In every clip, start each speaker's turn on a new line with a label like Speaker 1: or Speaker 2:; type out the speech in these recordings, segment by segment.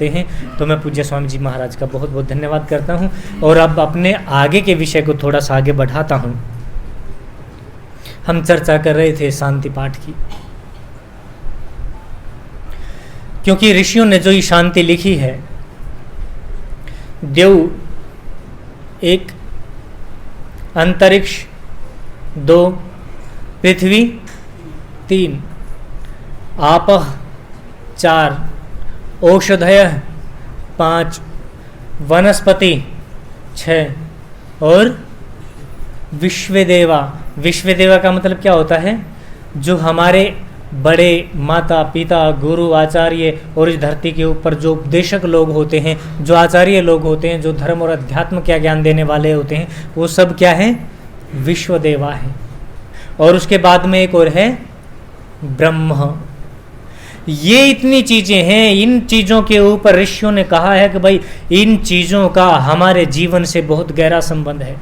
Speaker 1: चाहते हैं। तो मैं पूज्य स्वामी जी महाराज का बहुत बहुत धन्यवाद करता हूँ और अब अपने आगे के विषय को थोड़ा सा आगे बढ़ाता हूँ। हम चर्चा कर रहे थे शांति पाठ की, क्योंकि ऋषियों ने जो ये शांति लिखी है, देव एक, अंतरिक्ष 2, पृथ्वी 3, आपः 4, औषधयः 5, वनस्पति 6 और विश्वदेवा। विश्वदेवा का मतलब क्या होता है? जो हमारे बड़े माता पिता गुरु आचार्य और इस धरती के ऊपर जो उपदेशक लोग होते हैं, जो आचार्य लोग होते हैं, जो धर्म और अध्यात्म का ज्ञान देने वाले होते हैं, वो सब क्या है? विश्वदेवा है। और उसके बाद में एक और है ब्रह्म। ये इतनी चीजें हैं, इन चीजों के ऊपर ऋषियों ने कहा है कि भाई इन चीजों का हमारे जीवन से बहुत गहरा संबंध है।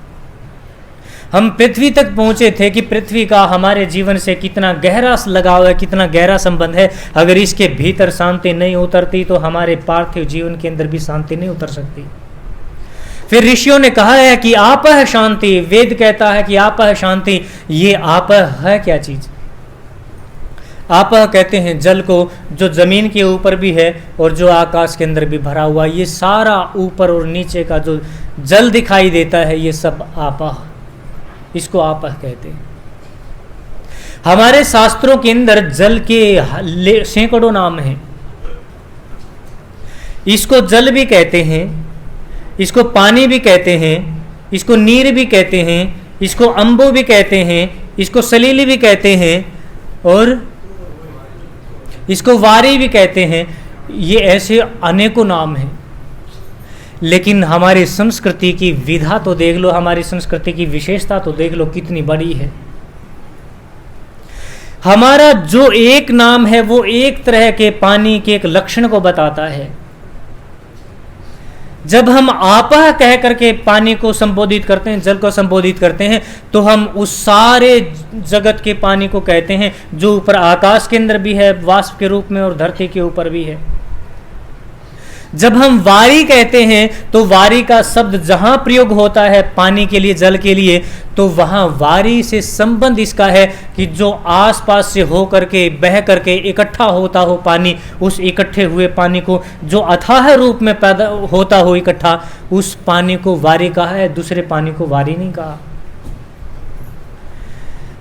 Speaker 1: हम पृथ्वी तक पहुंचे थे कि पृथ्वी का हमारे जीवन से कितना गहरा लगाव है, कितना गहरा संबंध है। अगर इसके भीतर शांति नहीं उतरती तो हमारे पार्थिव जीवन के अंदर भी शांति नहीं उतर सकती। फिर ऋषियों ने कहा है कि आपः शांति, वेद कहता है कि आपः शांति। ये आपः है क्या चीज? आपः कहते हैं जल को, जो जमीन के ऊपर भी है और जो आकाश के अंदर भी भरा हुआ, ये सारा ऊपर और नीचे का जो जल दिखाई देता है, ये सब आपः, इसको आपः कहते हैं। हमारे शास्त्रों के अंदर जल के सैकड़ों नाम हैं। इसको जल भी कहते हैं, इसको पानी भी कहते हैं, इसको नीर भी कहते हैं, इसको अंबु भी कहते हैं, इसको सलीली भी कहते हैं और इसको वारी भी कहते हैं। ये ऐसे अनेकों नाम हैं। लेकिन हमारी संस्कृति की विधा तो देख लो, हमारी संस्कृति की विशेषता तो देख लो कितनी बड़ी है। हमारा जो एक नाम है वो एक तरह के पानी के एक लक्षण को बताता है। जब हम आपः कह करके पानी को संबोधित करते हैं, जल को संबोधित करते हैं, तो हम उस सारे जगत के पानी को कहते हैं जो ऊपर आकाश के अंदर भी है वाष्प के रूप में और धरती के ऊपर भी है। जब हम वारी कहते हैं तो वारी का शब्द जहां प्रयोग होता है पानी के लिए, जल के लिए, तो वहां वारी से संबंध इसका है कि जो आसपास से हो करके बह करके इकट्ठा होता हो पानी, उस इकट्ठे हुए पानी को जो अथाह रूप में पैदा होता हो इकट्ठा, उस पानी को वारी कहा है, दूसरे पानी को वारी नहीं कहा।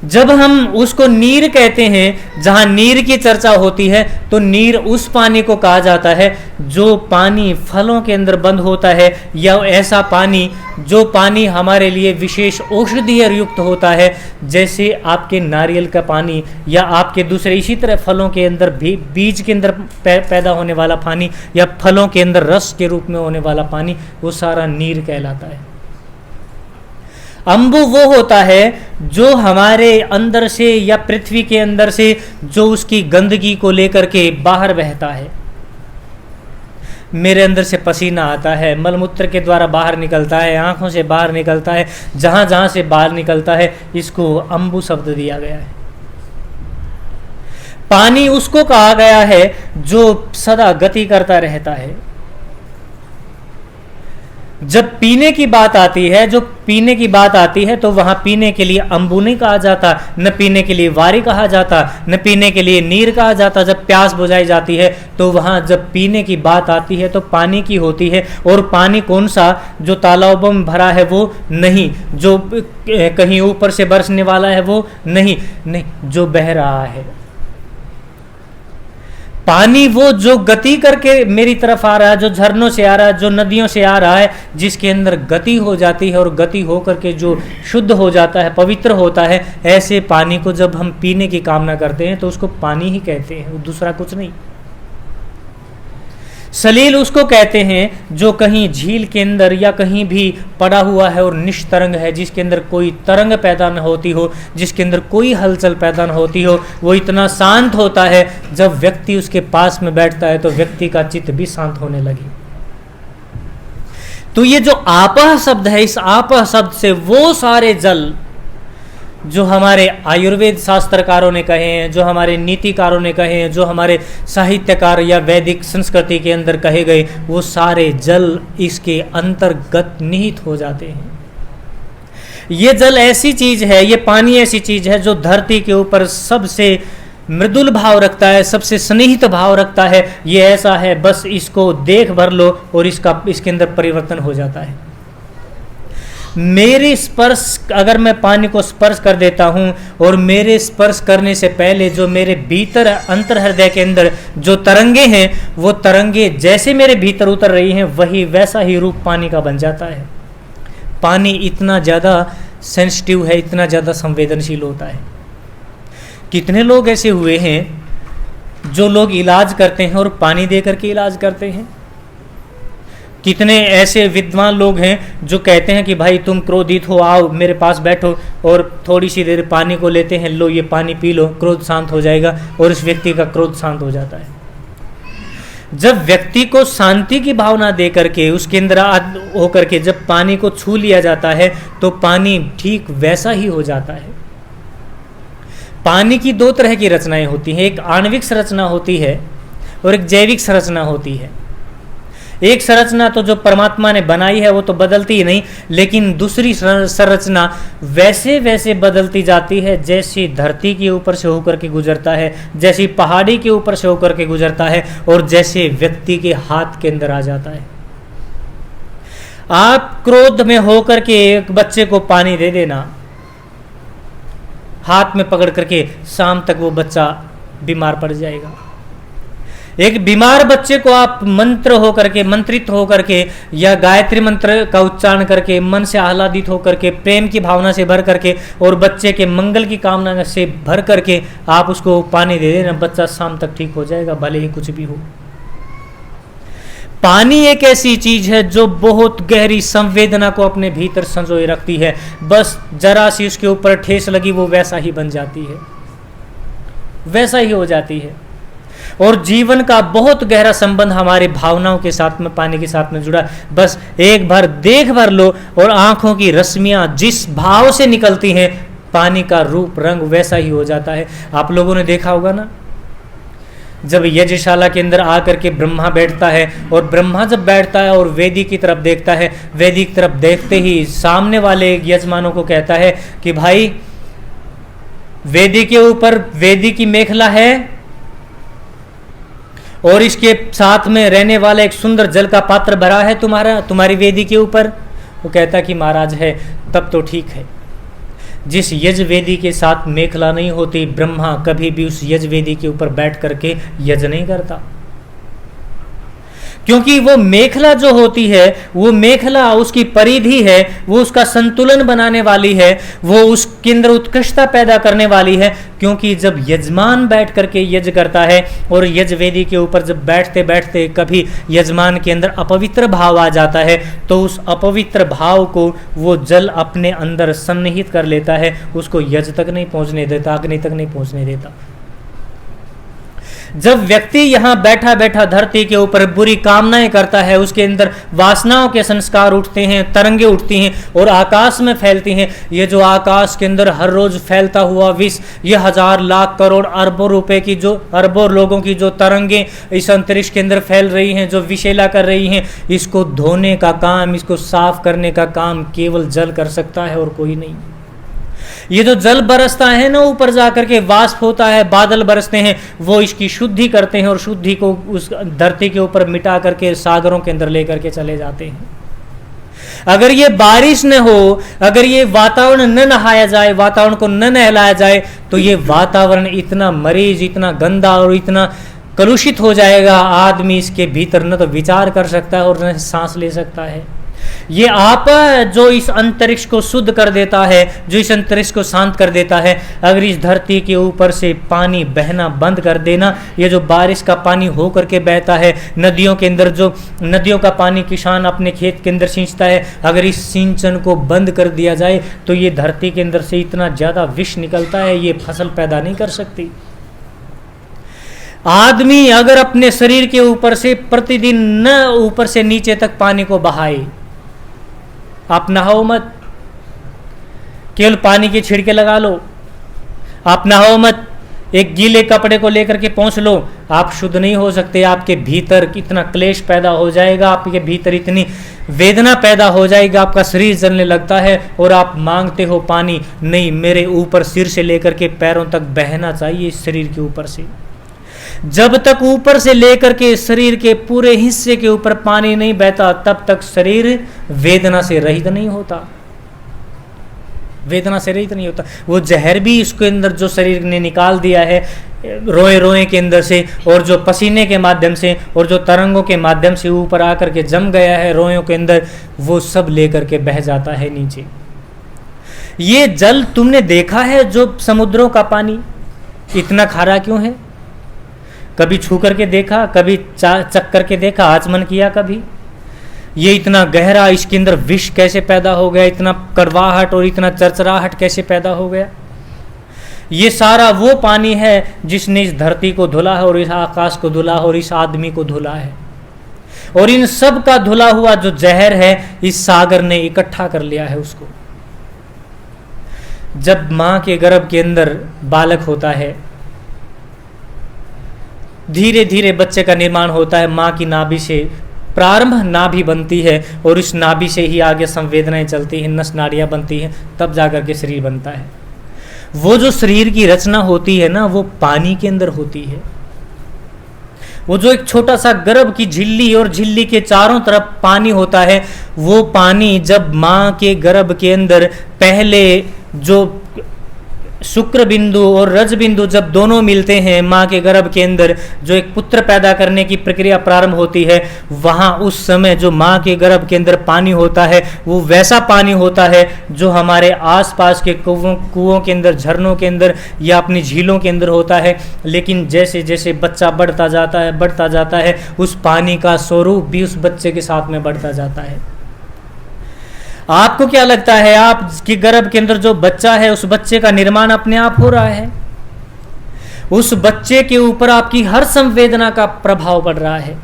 Speaker 1: जब हम उसको नीर कहते हैं, जहां नीर की चर्चा होती है, तो नीर उस पानी को कहा जाता है जो पानी फलों के अंदर बंद होता है, या ऐसा पानी जो पानी हमारे लिए विशेष औषधीय युक्त होता है, जैसे आपके नारियल का पानी या आपके दूसरे इसी तरह फलों के अंदर भी बीज के अंदर पैदा होने वाला पानी या फलों के अंदर रस के रूप में होने वाला पानी, वो सारा नीर कहलाता है। अंबु वो होता है जो हमारे अंदर से या पृथ्वी के अंदर से जो उसकी गंदगी को लेकर के बाहर बहता है। मेरे अंदर से पसीना आता है, मलमूत्र के द्वारा बाहर निकलता है, आंखों से बाहर निकलता है, जहां जहां से बाहर निकलता है, इसको अंबु शब्द दिया गया है। पानी उसको कहा गया है जो सदा गति करता रहता है। जब पीने की बात आती है, जो पीने की बात आती है, तो वहां पीने के लिए अंबु नहीं कहा जाता, न पीने के लिए वारी कहा जाता, न पीने के लिए नीर कहा जाता। जब प्यास बुझाई जाती है तो वहां जब पीने की बात आती है तो पानी की होती है। और पानी कौन सा? जो तालाबों में भरा है वो नहीं, जो कहीं ऊपर से बरसने वाला है वो नहीं, जो बह रहा है। पानी वो जो गति करके मेरी तरफ आ रहा है, जो झरनों से आ रहा है, जो नदियों से आ रहा है, जिसके अंदर गति हो जाती है और गति हो करके जो शुद्ध हो जाता है, पवित्र होता है, ऐसे पानी को जब हम पीने की कामना करते हैं तो उसको पानी ही कहते हैं, दूसरा कुछ नहीं। सलील उसको कहते हैं जो कहीं झील के अंदर या कहीं भी पड़ा हुआ है और निष्तरंग है, जिसके अंदर कोई तरंग पैदा न होती हो, जिसके अंदर कोई हलचल पैदा न होती हो। वो इतना शांत होता है, जब व्यक्ति उसके पास में बैठता है तो व्यक्ति का चित्त भी शांत होने लगे। तो ये जो आपः शब्द है, इस आपः शब्द से वो सारे जल जो हमारे आयुर्वेद शास्त्रकारों ने कहे हैं, जो हमारे नीतिकारों ने कहे हैं, जो हमारे साहित्यकार या वैदिक संस्कृति के अंदर कहे गए, वो सारे जल इसके अंतर्गत निहित हो जाते हैं। ये जल ऐसी चीज है, ये पानी ऐसी चीज है जो धरती के ऊपर सबसे मृदुल भाव रखता है, सबसे स्नेहित भाव रखता है। ये ऐसा है, बस इसको देख भर लो और इसके अंदर परिवर्तन हो जाता है। मेरे स्पर्श, अगर मैं पानी को स्पर्श कर देता हूं और मेरे स्पर्श करने से पहले जो मेरे भीतर अंतर हृदय के अंदर जो तरंगे हैं, वो तरंगे जैसे मेरे भीतर उतर रही हैं, वही वैसा ही रूप पानी का बन जाता है। पानी इतना ज़्यादा सेंसिटिव है, इतना ज़्यादा संवेदनशील होता है। कितने लोग ऐसे हुए हैं जो लोग इलाज करते हैं और पानी दे करके इलाज करते हैं। कितने ऐसे विद्वान लोग हैं जो कहते हैं कि भाई तुम क्रोधित हो, आओ मेरे पास बैठो, और थोड़ी सी देर पानी को लेते हैं, लो ये पानी पी लो, क्रोध शांत हो जाएगा, और इस व्यक्ति का क्रोध शांत हो जाता है। जब व्यक्ति को शांति की भावना दे करके उसके अंदर होकर के जब पानी को छू लिया जाता है तो पानी ठीक वैसा ही हो जाता है। पानी की दो तरह की रचनाएं होती हैं, एक आणविक संरचना होती है और एक जैविक संरचना होती है। एक संरचना तो जो परमात्मा ने बनाई है वो तो बदलती ही नहीं, लेकिन दूसरी संरचना वैसे वैसे बदलती जाती है जैसी धरती के ऊपर से होकर के गुजरता है, जैसी पहाड़ी के ऊपर से होकर के गुजरता है, और जैसे व्यक्ति के हाथ के अंदर आ जाता है। आप क्रोध में होकर के एक बच्चे को पानी दे देना, हाथ में पकड़ करके, शाम तक वो बच्चा बीमार पड़ जाएगा। एक बीमार बच्चे को आप मंत्र होकर के, मंत्रित होकर के, या गायत्री मंत्र का उच्चारण करके, मन से आह्लादित होकर के, प्रेम की भावना से भर करके और बच्चे के मंगल की कामना से भर करके आप उसको पानी दे देना, बच्चा शाम तक ठीक हो जाएगा, भले ही कुछ भी हो। पानी एक ऐसी चीज है जो बहुत गहरी संवेदना को अपने भीतर संजोए रखती है। बस जरा सी उसके ऊपर ठेस लगी, वो वैसा ही बन जाती है, वैसा ही हो जाती है। और जीवन का बहुत गहरा संबंध हमारे भावनाओं के साथ में, पानी के साथ में जुड़ा। बस एक बार देख भर लो और आंखों की रश्मियां जिस भाव से निकलती हैं, पानी का रूप रंग वैसा ही हो जाता है। आप लोगों ने देखा होगा ना, जब यज्ञशाला के अंदर आकर के ब्रह्मा बैठता है, और ब्रह्मा जब बैठता है और वेदी की तरफ देखता है, वेदी की तरफ देखते ही सामने वाले यजमानों को कहता है कि भाई वेदी के ऊपर वेदी की मेखला है और इसके साथ में रहने वाला एक सुंदर जल का पात्र भरा है तुम्हारी वेदी के ऊपर। वो कहता कि महाराज है, तब तो ठीक है। जिस यज्ञ वेदी के साथ मेखला नहीं होती, ब्रह्मा कभी भी उस यज्ञ वेदी के ऊपर बैठ करके यज्ञ नहीं करता, क्योंकि वो मेखला जो होती है, वो मेखला उसकी परिधि है, वो उसका संतुलन बनाने वाली है, वो उसके अंदर उत्कृष्टता पैदा करने वाली है। क्योंकि जब यजमान बैठ करके यज्ञ करता है और यज्ञ वेदी के ऊपर जब बैठते बैठते कभी यजमान के अंदर अपवित्र भाव आ जाता है, तो उस अपवित्र भाव को वो जल अपने अंदर सन्निहित कर लेता है, उसको यज्ञ तक नहीं पहुंचने देता, अग्नि तक नहीं पहुंचने देता। जब व्यक्ति यहाँ बैठा बैठा धरती के ऊपर बुरी कामनाएं करता है, उसके अंदर वासनाओं के संस्कार उठते हैं, तरंगे उठती हैं और आकाश में फैलती हैं। ये जो आकाश के अंदर हर रोज फैलता हुआ विष, ये हजार लाख करोड़ अरबों रुपए की, जो अरबों लोगों की जो तरंगे इस अंतरिक्ष के अंदर फैल रही हैं, जो विषैला कर रही हैं, इसको धोने का काम, इसको साफ करने का काम केवल जल कर सकता है और कोई नहीं। ये जो जल बरसता है ना, ऊपर जाकर के वाष्प होता है, बादल बरसते हैं, वो इसकी शुद्धि करते हैं और शुद्धि को उस धरती के ऊपर मिटा करके सागरों के अंदर लेकर के चले जाते हैं। अगर ये बारिश न हो, अगर ये वातावरण न नहाया जाए, वातावरण को न नहलाया जाए, तो ये वातावरण इतना मरीज, इतना गंदा और इतना कलुषित हो जाएगा, आदमी इसके भीतर न तो विचार कर सकता है और न सांस ले सकता है। ये आप जो इस अंतरिक्ष को शुद्ध कर देता है, जो इस अंतरिक्ष को शांत कर देता है, अगर इस धरती के ऊपर से पानी बहना बंद कर देना, ये जो बारिश का पानी हो करके बहता है, नदियों के अंदर जो नदियों का पानी किसान अपने खेत के अंदर सींचता है, अगर इस सिंचन को बंद कर दिया जाए तो ये धरती के अंदर से इतना ज़्यादा विष निकलता है, ये फसल पैदा नहीं कर सकती। आदमी अगर अपने शरीर के ऊपर से प्रतिदिन न ऊपर से नीचे तक पानी को बहाए, आप नहाओ मत, केवल पानी के छिड़के लगा लो, आप नहाओ मत, एक गीले कपड़े को लेकर के पहुंच लो, आप शुद्ध नहीं हो सकते। आपके भीतर इतना क्लेश पैदा हो जाएगा, आपके भीतर इतनी वेदना पैदा हो जाएगी, आपका शरीर जलने लगता है और आप मांगते हो पानी। नहीं, मेरे ऊपर सिर से लेकर के पैरों तक बहना चाहिए, इस शरीर के ऊपर से। जब तक ऊपर से लेकर के शरीर के पूरे हिस्से के ऊपर पानी नहीं बहता, तब तक शरीर वेदना से रहित नहीं होता, वेदना से रहित नहीं होता। वो जहर भी इसके अंदर जो शरीर ने निकाल दिया है रोए रोए के अंदर से, और जो पसीने के माध्यम से और जो तरंगों के माध्यम से ऊपर आकर के जम गया है रोयों के अंदर, वो सब लेकर के बह जाता है नीचे। ये जल तुमने देखा है जो समुद्रों का पानी इतना खारा क्यों है? कभी छू करके देखा, कभी चख करके देखा, आचमन किया कभी? ये इतना गहरा, इसके अंदर विष कैसे पैदा हो गया, इतना कड़वाहट और इतना चरचराहट कैसे पैदा हो गया? ये सारा वो पानी है जिसने इस धरती को धुला है और इस आकाश को धुला है और इस आदमी को धुला है, और इन सब का धुला हुआ जो जहर है इस सागर ने इकट्ठा कर लिया है उसको। जब मां के गर्भ के अंदर बालक होता है, धीरे धीरे बच्चे का निर्माण होता है, मां की नाभि से प्रारंभ नाभि बनती है और इस नाभि से ही आगे संवेदनाएं चलती हैं, नस नाड़ियां बनती हैं, तब जाकर के शरीर बनता है। वो जो शरीर की रचना होती है ना, वो पानी के अंदर होती है। वो जो एक छोटा सा गर्भ की झिल्ली और झिल्ली के चारों तरफ पानी होता है, वो पानी जब मां के गर्भ के अंदर पहले जो शुक्र बिंदु और रज बिंदु जब दोनों मिलते हैं मां के गर्भ के अंदर, जो एक पुत्र पैदा करने की प्रक्रिया प्रारंभ होती है, वहां उस समय जो मां के गर्भ के अंदर पानी होता है वो वैसा पानी होता है जो हमारे आसपास के कुओं के अंदर, झरनों के अंदर या अपनी झीलों के अंदर होता है। लेकिन जैसे जैसे बच्चा बढ़ता जाता है उस पानी का स्वरूप भी उस बच्चे के साथ में बढ़ता जाता है। आपको क्या लगता है, आपके गर्भ के अंदर जो बच्चा है उस बच्चे का निर्माण अपने आप हो रहा है? उस बच्चे के ऊपर आपकी हर संवेदना का प्रभाव पड़ रहा है।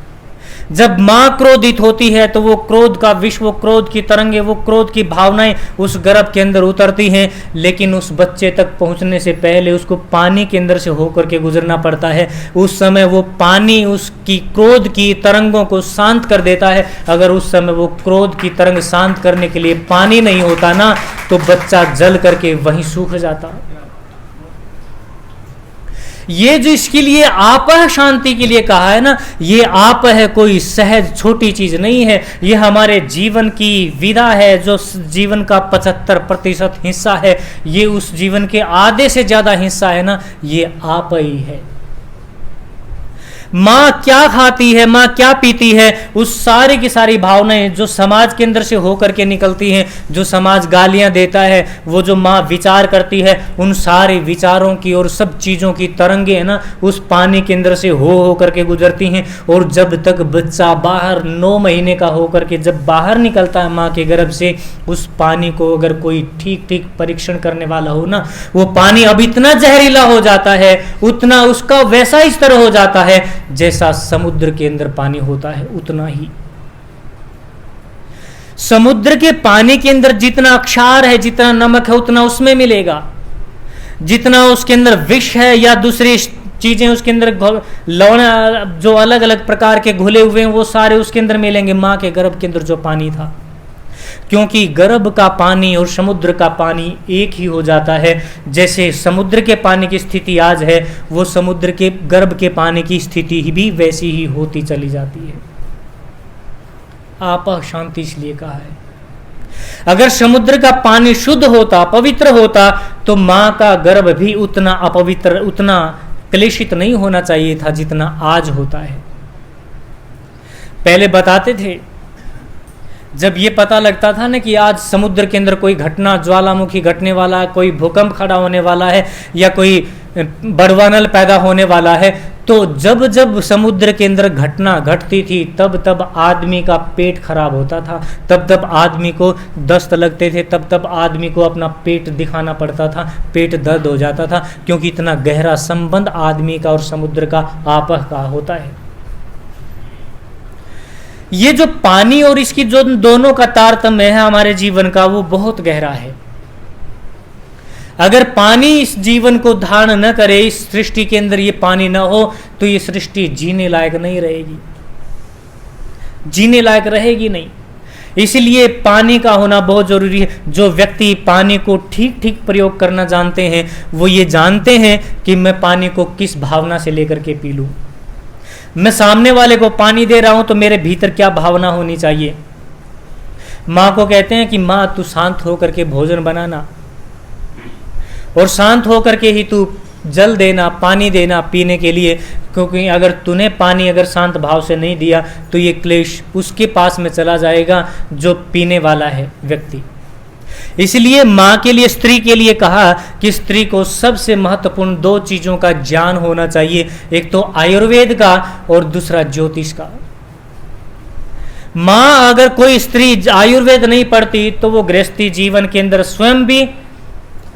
Speaker 1: जब मां क्रोधित होती है तो वो क्रोध का विष, वो क्रोध की तरंगे, वो क्रोध की भावनाएं उस गर्भ के अंदर उतरती हैं, लेकिन उस बच्चे तक पहुंचने से पहले उसको पानी के अंदर से होकर के गुजरना पड़ता है। उस समय वो पानी उसकी क्रोध की तरंगों को शांत कर देता है। अगर उस समय वो क्रोध की तरंग शांत करने के लिए पानी नहीं होता ना, तो बच्चा जल करके वहीं सूख जाता। ये जो इसके लिए आप शांति के लिए कहा है ना, ये आप है कोई सहज छोटी चीज नहीं है, ये हमारे जीवन की विधा है, जो जीवन का 75% हिस्सा है, ये उस जीवन के आधे से ज्यादा हिस्सा है ना, ये आप ही है। माँ क्या खाती है, माँ क्या पीती है, उस सारी की सारी भावनाएं जो समाज के अंदर से होकर के निकलती हैं, जो समाज गालियां देता है, वो जो माँ विचार करती है, उन सारे विचारों की और सब चीज़ों की तरंगे है ना, उस पानी के अंदर से हो करके गुजरती हैं। और जब तक बच्चा बाहर 9 महीने का होकर के जब बाहर निकलता है माँ के गर्भ से, उस पानी को अगर कोई ठीक परीक्षण करने वाला हो ना, वो पानी अब इतना जहरीला हो जाता है, उतना उसका वैसा स्तर हो जाता है जैसा समुद्र के अंदर पानी होता है, उतना ही। समुद्र के पानी के अंदर जितना क्षार है, जितना नमक है, उतना उसमें मिलेगा। जितना उसके अंदर विष है या दूसरी चीजें उसके अंदर लवण जो अलग अलग प्रकार के घुले हुए हैं, वो सारे उसके अंदर मिलेंगे मां के गर्भ के अंदर जो पानी था। क्योंकि गर्भ का पानी और समुद्र का पानी एक ही हो जाता है। जैसे समुद्र के पानी की स्थिति आज है, वो समुद्र के गर्भ के पानी की स्थिति भी वैसी ही होती चली जाती है। आप शांति इसलिए कहा है। अगर समुद्र का पानी शुद्ध होता, पवित्र होता, तो मां का गर्भ भी उतना अपवित्र, उतना क्लेशित नहीं होना चाहिए था जितना आज होता है। पहले बताते थे, जब ये पता लगता था ना कि आज समुद्र के अंदर कोई घटना, ज्वालामुखी घटने वाला है, कोई भूकंप खड़ा होने वाला है या कोई बड़वानल पैदा होने वाला है, तो जब जब समुद्र के अंदर घटना घटती थी, तब तब आदमी का पेट खराब होता था, तब तब आदमी को दस्त लगते थे, तब तब आदमी को अपना पेट दिखाना पड़ता था, पेट दर्द हो जाता था, क्योंकि इतना गहरा संबंध आदमी का और समुद्र का आपस का होता है। ये जो पानी और इसकी जो दोनों का तारतम्य है हमारे जीवन का, वो बहुत गहरा है। अगर पानी इस जीवन को धारण न करे, इस सृष्टि के अंदर ये पानी न हो, तो ये सृष्टि जीने लायक नहीं रहेगी, जीने लायक रहेगी नहीं। इसलिए पानी का होना बहुत जरूरी है। जो व्यक्ति पानी को ठीक ठीक प्रयोग करना जानते हैं, वो ये जानते हैं कि मैं पानी को किस भावना से लेकर के पी लूं। मैं सामने वाले को पानी दे रहा हूं तो मेरे भीतर क्या भावना होनी चाहिए। माँ को कहते हैं कि माँ तू शांत होकर के भोजन बनाना, और शांत होकर के ही तू जल देना, पानी देना पीने के लिए, क्योंकि अगर तूने पानी अगर शांत भाव से नहीं दिया तो ये क्लेश उसके पास में चला जाएगा जो पीने वाला है व्यक्ति। इसलिए माँ के लिए, स्त्री के लिए कहा कि स्त्री को सबसे महत्वपूर्ण 2 चीज़ों का ज्ञान होना चाहिए, एक तो आयुर्वेद का और दूसरा ज्योतिष का। माँ अगर कोई स्त्री आयुर्वेद नहीं पढ़ती तो वो गृहस्थी जीवन के अंदर स्वयं भी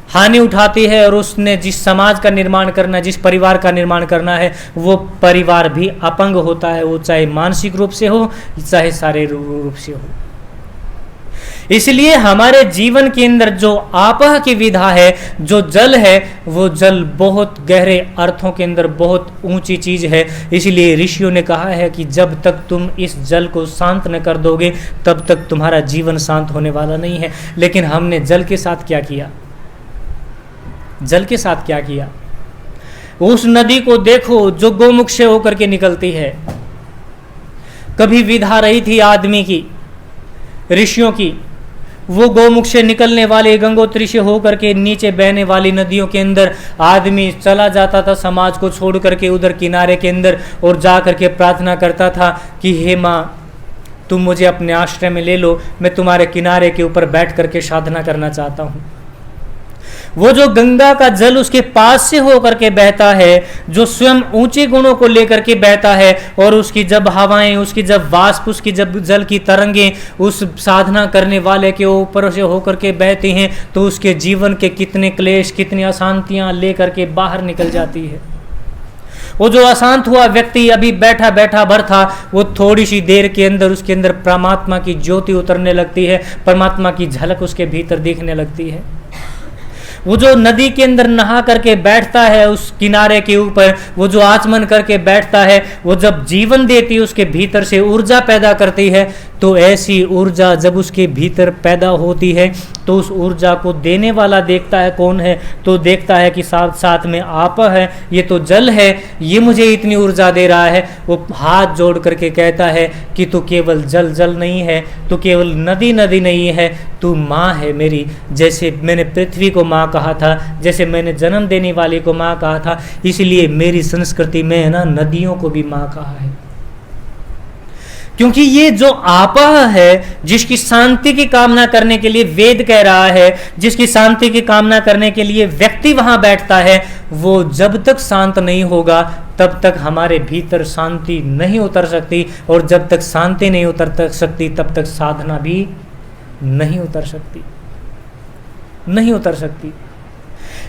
Speaker 1: हानि उठाती है, और उसने जिस समाज का निर्माण करना है, जिस परिवार का निर्माण करना है, वो परिवार भी अपंग होता है, वो चाहे मानसिक रूप से हो चाहे शारीरिक रूप से हो। इसलिए हमारे जीवन के अंदर जो आपह की विधा है, जो जल है, वो जल बहुत गहरे अर्थों के अंदर बहुत ऊंची चीज है। इसलिए ऋषियों ने कहा है कि जब तक तुम इस जल को शांत न कर दोगे तब तक तुम्हारा जीवन शांत होने वाला नहीं है। लेकिन हमने जल के साथ क्या किया, जल के साथ क्या किया। उस नदी को देखो जो गोमुख से होकर के निकलती है। कभी विधा रही थी आदमी की, ऋषियों की, वो गोमुख से निकलने वाले गंगोत्री से होकर के नीचे बहने वाली नदियों के अंदर आदमी चला जाता था समाज को छोड़ करके उधर किनारे के अंदर, और जा करके प्रार्थना करता था कि हे माँ तुम मुझे अपने आश्रय में ले लो, मैं तुम्हारे किनारे के ऊपर बैठ करके साधना करना चाहता हूँ। वो जो गंगा का जल उसके पास से होकर के बहता है, जो स्वयं ऊंचे गुणों को लेकर के बहता है, और उसकी जब हवाएं, उसकी जब वाष्प, उसकी जब जल की तरंगें उस साधना करने वाले के ऊपर से होकर के बहती हैं, तो उसके जीवन के कितने क्लेश, कितनी अशांतियां लेकर के बाहर निकल जाती है। वो जो अशांत हुआ व्यक्ति अभी बैठा बैठा भर था, वो थोड़ी सी देर के अंदर उसके अंदर परमात्मा की ज्योति उतरने लगती है, परमात्मा की झलक उसके भीतर दिखने लगती है। वो जो नदी के अंदर नहा करके बैठता है उस किनारे के ऊपर, वो जो आचमन करके बैठता है, वो जब जीवन देती है, उसके भीतर से ऊर्जा पैदा करती है, तो ऐसी ऊर्जा जब उसके भीतर पैदा होती है तो उस ऊर्जा को देने वाला देखता है कौन है, तो देखता है कि साथ साथ में आप है, ये तो जल है, ये मुझे इतनी ऊर्जा दे रहा है। वो हाथ जोड़ करके कहता है कि तू केवल जल जल नहीं है, तू केवल नदी नदी नहीं है, तू माँ है मेरी। जैसे मैंने पृथ्वी को माँ कहा था, जैसे मैंने जन्म देने वाले को माँ कहा था, इसलिए मेरी संस्कृति में है ना नदियों को भी माँ कहा है। क्योंकि ये जो आपह है, जिसकी शांति की कामना करने के लिए वेद कह रहा है, जिसकी शांति की कामना करने के लिए व्यक्ति वहां बैठता है, वो जब तक शांत नहीं होगा तब तक हमारे भीतर शांति नहीं उतर सकती, और जब तक शांति नहीं उतर सकती तब तक साधना भी नहीं उतर सकती, नहीं उतर सकती।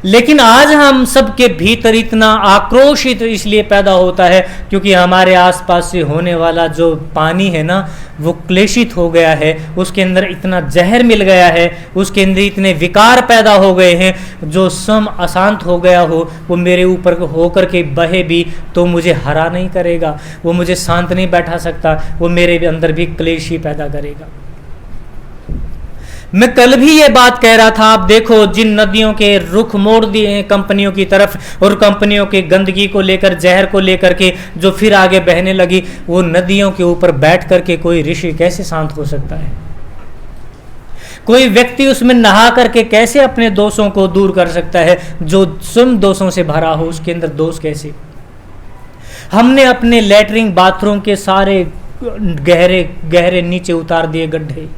Speaker 1: लेकिन आज हम सबके भीतर इतना आक्रोशित इसलिए पैदा होता है क्योंकि हमारे आसपास से होने वाला जो पानी है ना, वो क्लेशित हो गया है, उसके अंदर इतना जहर मिल गया है, उसके अंदर इतने विकार पैदा हो गए हैं। जो स्वयं अशांत हो गया हो वो मेरे ऊपर होकर के बहे भी तो मुझे हरा नहीं करेगा, वो मुझे शांत नहीं बैठा सकता, वो मेरे अंदर भी क्लेश ही पैदा करेगा। मैं कल भी ये बात कह रहा था, आप देखो जिन नदियों के रुख मोड़ दिए हैं कंपनियों की तरफ, और कंपनियों के गंदगी को लेकर, जहर को लेकर के जो फिर आगे बहने लगी, वो नदियों के ऊपर बैठ करके कोई ऋषि कैसे शांत हो सकता है? कोई व्यक्ति उसमें नहा करके कैसे अपने दोषों को दूर कर सकता है? जो स्वयं दोषों से भरा हो उसके अंदर दोष कैसे? हमने अपने लैट्रिन बाथरूम के सारे गहरे गहरे नीचे उतार दिए गड्ढे।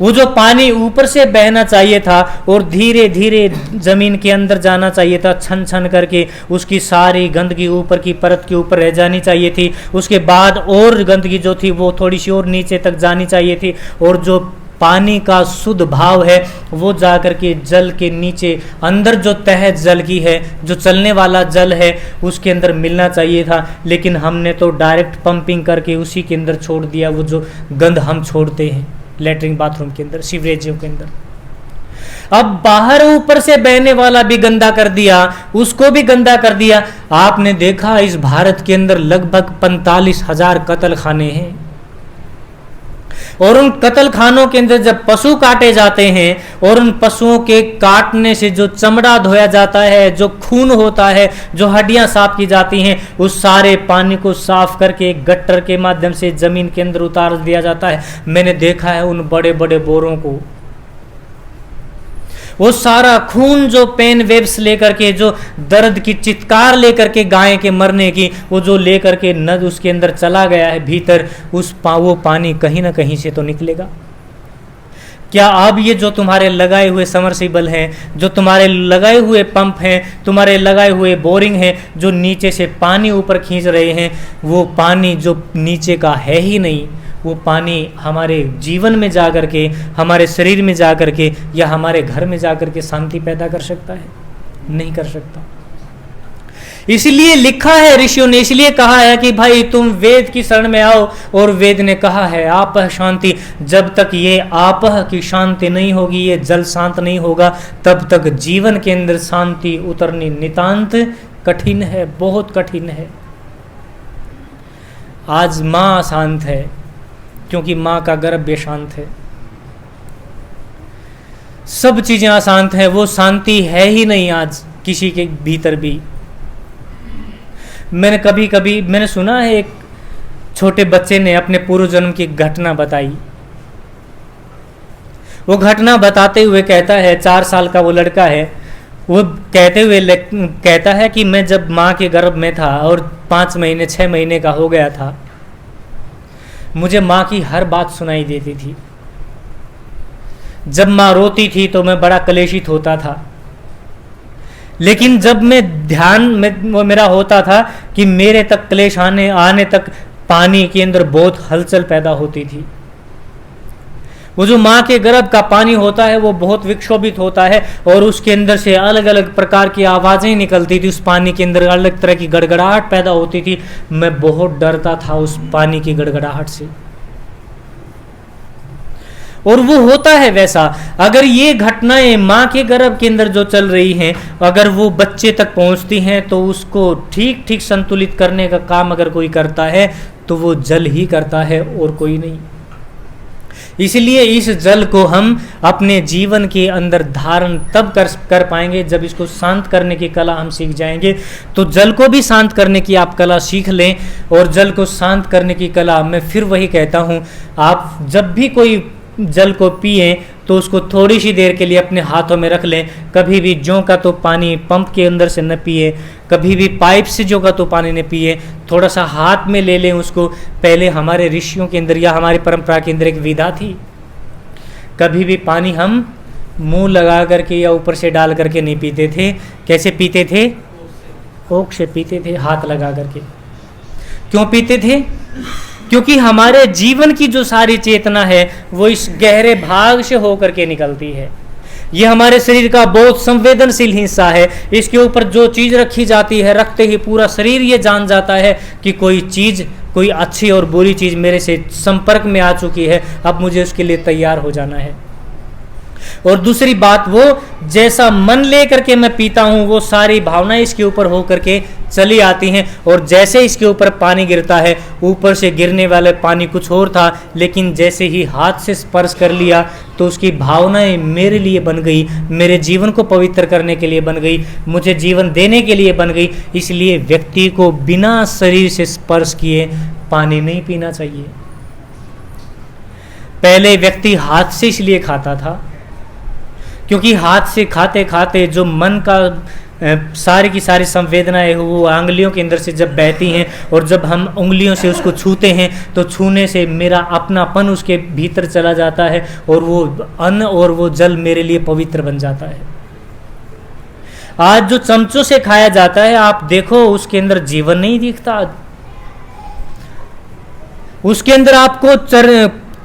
Speaker 1: वो जो पानी ऊपर से बहना चाहिए था और धीरे धीरे जमीन के अंदर जाना चाहिए था, छन छन करके उसकी सारी गंदगी ऊपर की परत के ऊपर रह जानी चाहिए थी। उसके बाद और गंदगी जो थी वो थोड़ी सी और नीचे तक जानी चाहिए थी, और जो पानी का शुद्ध भाव है वो जा करके जल के नीचे अंदर जो तह जल की है, जो चलने वाला जल है, उसके अंदर मिलना चाहिए था। लेकिन हमने तो डायरेक्ट पंपिंग करके उसी के अंदर छोड़ दिया, वो जो गंद हम छोड़ते हैं लैट्रिन बाथरूम के अंदर, सीवरेजों के अंदर। अब बाहर ऊपर से बहने वाला भी गंदा कर दिया, उसको भी गंदा कर दिया। आपने देखा इस भारत के अंदर लगभग 45,000 कत्ल खाने हैं, और उन कत्ल खानों के अंदर जब पशु काटे जाते हैं और उन पशुओं के काटने से जो चमड़ा धोया जाता है, जो खून होता है, जो हड्डियां साफ की जाती हैं, उस सारे पानी को साफ करके एक गट्टर के माध्यम से जमीन के अंदर उतार दिया जाता है। मैंने देखा है उन बड़े बड़े बोरों को, वो सारा खून जो पेन वेब्स लेकर के, जो दर्द की चित्कार लेकर के गाय के मरने की, वो जो लेकर के नद उसके अंदर चला गया है भीतर, वो पानी कहीं ना कहीं से तो निकलेगा। क्या अब ये जो तुम्हारे लगाए हुए समरसिबल हैं, जो तुम्हारे लगाए हुए पंप हैं, तुम्हारे लगाए हुए बोरिंग हैं, जो नीचे से पानी ऊपर खींच रहे हैं, वो पानी जो नीचे का है ही नहीं, वो पानी हमारे जीवन में जा कर के, हमारे शरीर में जा कर के, या हमारे घर में जा कर के शांति पैदा कर सकता है? नहीं कर सकता। इसलिए लिखा है, ऋषियों ने इसलिए कहा है कि भाई तुम वेद की शरण में आओ, और वेद ने कहा है आप शांति। जब तक ये आप की शांति नहीं होगी, ये जल शांत नहीं होगा, तब तक जीवन के अंदर शांति उतरनी नितांत कठिन है, बहुत कठिन है। आज माँ शांत है क्योंकि माँ का गर्भ शांत है, सब चीजें अशांत हैं, वो शांति है ही नहीं आज किसी के भीतर भी। मैंने कभी कभी मैंने सुना है, एक छोटे बच्चे ने अपने पूर्व जन्म की घटना बताई। वो घटना बताते हुए कहता है, 4 साल का वो लड़का है, वो कहते हुए कहता है कि मैं जब माँ के गर्भ में था और 5 महीने 6 महीने का हो गया था, मुझे माँ की हर बात सुनाई देती थी। जब माँ रोती थी तो मैं बड़ा क्लेशित होता था, लेकिन जब मैं ध्यान में वो मेरा होता था कि मेरे तक क्लेश आने तक पानी के अंदर बहुत हलचल पैदा होती थी। वो जो माँ के गर्भ का पानी होता है वो बहुत विक्षोभित होता है, और उसके अंदर से अलग अलग प्रकार की आवाज़ें निकलती थी। उस पानी के अंदर अलग तरह की गड़गड़ाहट पैदा होती थी। मैं बहुत डरता था उस पानी की गड़गड़ाहट से, और वो होता है वैसा। अगर ये घटनाएं माँ के गर्भ के अंदर जो चल रही हैं, अगर वो बच्चे तक पहुंचती हैं, तो उसको ठीक ठीक संतुलित करने का काम अगर कोई करता है तो वो जल ही करता है और कोई नहीं। इसलिए इस जल को हम अपने जीवन के अंदर धारण तब कर पाएंगे जब इसको शांत करने की कला हम सीख जाएंगे। तो जल को भी शांत करने की आप कला सीख लें, और जल को शांत करने की कला, मैं फिर वही कहता हूँ, आप जब भी कोई जल को पिए तो उसको थोड़ी सी देर के लिए अपने हाथों में रख लें। कभी भी ज्यों का तो पानी पंप के अंदर से न पिए, कभी भी पाइप से ज्यों का तो पानी न पिए, थोड़ा सा हाथ में ले लें उसको। पहले हमारे ऋषियों के अंदर या हमारी परंपरा के अंदर एक विधा थी, कभी भी पानी हम मुंह लगा करके या ऊपर से डाल करके नहीं पीते थे। कैसे पीते थे? ओक से पीते थे, हाथ लगा करके। क्यों पीते थे? क्योंकि हमारे जीवन की जो सारी चेतना है वो इस गहरे भाग से होकर के निकलती है। ये हमारे शरीर का बहुत संवेदनशील हिस्सा है। इसके ऊपर जो चीज़ रखी जाती है, रखते ही पूरा शरीर ये जान जाता है कि कोई चीज़, कोई अच्छी और बुरी चीज़ मेरे से संपर्क में आ चुकी है, अब मुझे उसके लिए तैयार हो जाना है। और दूसरी बात, वो जैसा मन लेकर के मैं पीता हूँ, वो सारी भावनाएं इसके ऊपर होकर के चली आती हैं। और जैसे इसके ऊपर पानी गिरता है, ऊपर से गिरने वाले पानी कुछ और था, लेकिन जैसे ही हाथ से स्पर्श कर लिया तो उसकी भावनाएं मेरे लिए बन गई, मेरे जीवन को पवित्र करने के लिए बन गई, मुझे जीवन देने के लिए बन गई। इसलिए व्यक्ति को बिना शरीर से स्पर्श किए पानी नहीं पीना चाहिए। पहले व्यक्ति हाथ से इसलिए खाता था क्योंकि हाथ से खाते खाते जो मन का सारी की सारी संवेदनाएं वो उंगलियों के अंदर से जब बहती हैं, और जब हम उंगलियों से उसको छूते हैं तो छूने से मेरा अपनापन उसके भीतर चला जाता है, और वो अन्न और वो जल मेरे लिए पवित्र बन जाता है। आज जो चमचों से खाया जाता है, आप देखो उसके अंदर जीवन नहीं दिखता। उसके अंदर आपको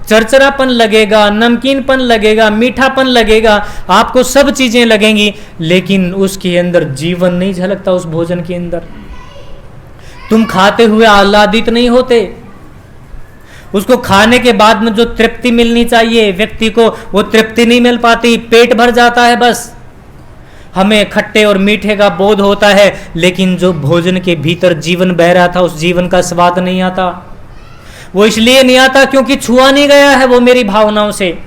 Speaker 1: चरचरापन लगेगा, नमकीनपन लगेगा, मीठापन लगेगा, आपको सब चीजें लगेंगी, लेकिन उसके अंदर जीवन नहीं झलकता। उस भोजन के अंदर तुम खाते हुए आह्लादित नहीं होते। उसको खाने के बाद में जो तृप्ति मिलनी चाहिए व्यक्ति को, वो तृप्ति नहीं मिल पाती, पेट भर जाता है बस। हमें खट्टे और मीठे का बोध होता है, लेकिन जो भोजन के भीतर जीवन बह रहा था उस जीवन का स्वाद नहीं आता। वो इसलिए नहीं आता क्योंकि छुआ नहीं गया है वो मेरी भावनाओं से।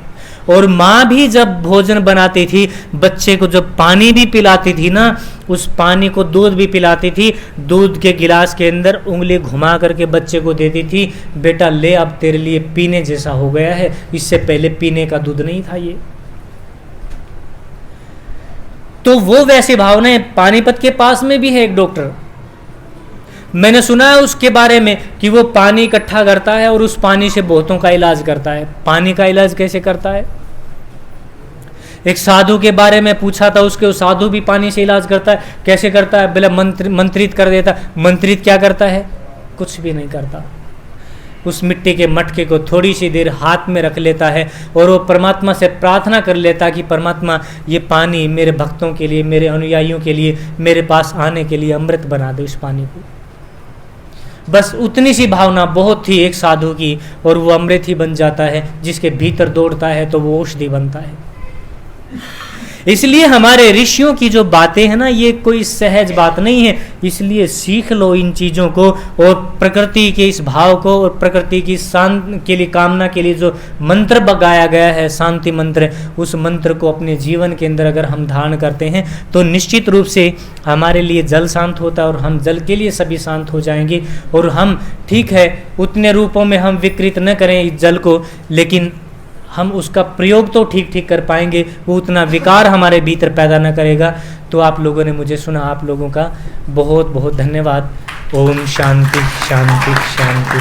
Speaker 1: और माँ भी जब भोजन बनाती थी, बच्चे को जब पानी भी पिलाती थी ना, उस पानी को दूध भी पिलाती थी, दूध के गिलास के अंदर उंगली घुमा करके बच्चे को देती थी, बेटा ले अब तेरे लिए पीने जैसा हो गया है, इससे पहले पीने का दूध नहीं था ये। तो वो वैसी भावनाएं पानीपत के पास में भी है एक डॉक्टर, मैंने सुना है उसके बारे में कि वो पानी इकट्ठा करता है और उस पानी से बहुतों का इलाज करता है। पानी का इलाज कैसे करता है? एक साधु के बारे में पूछा था उसके, उस साधु भी पानी से इलाज करता है। कैसे करता है? बोला मंत्रित कर देता। मंत्रित क्या करता है? कुछ भी नहीं करता। उस मिट्टी के मटके को थोड़ी सी देर हाथ में रख लेता है और वो परमात्मा से प्रार्थना कर लेता कि परमात्मा ये पानी मेरे भक्तों के लिए, मेरे अनुयायियों के लिए, मेरे पास आने के लिए अमृत बना दो इस पानी को। बस उतनी सी भावना बहुत थी एक साधु की, और वो अमृत ही बन जाता है। जिसके भीतर दौड़ता है तो वो औषधि बनता है। इसलिए हमारे ऋषियों की जो बातें हैं ना, ये कोई सहज बात नहीं है। इसलिए सीख लो इन चीज़ों को, और प्रकृति के इस भाव को, और प्रकृति की शांति के लिए, कामना के लिए जो मंत्र बगाया गया है, शांति मंत्र, उस मंत्र को अपने जीवन के अंदर अगर हम धारण करते हैं तो निश्चित रूप से हमारे लिए जल शांत होता है, और हम जल के लिए सभी शांत हो जाएंगे। और हम, ठीक है, उतने रूपों में हम विकृत न करें इस जल को, लेकिन हम उसका प्रयोग तो ठीक ठीक कर पाएंगे, वो उतना विकार हमारे भीतर पैदा न करेगा। तो आप लोगों ने मुझे सुना, आप लोगों का बहुत बहुत धन्यवाद। ओम शांति शांति शांति।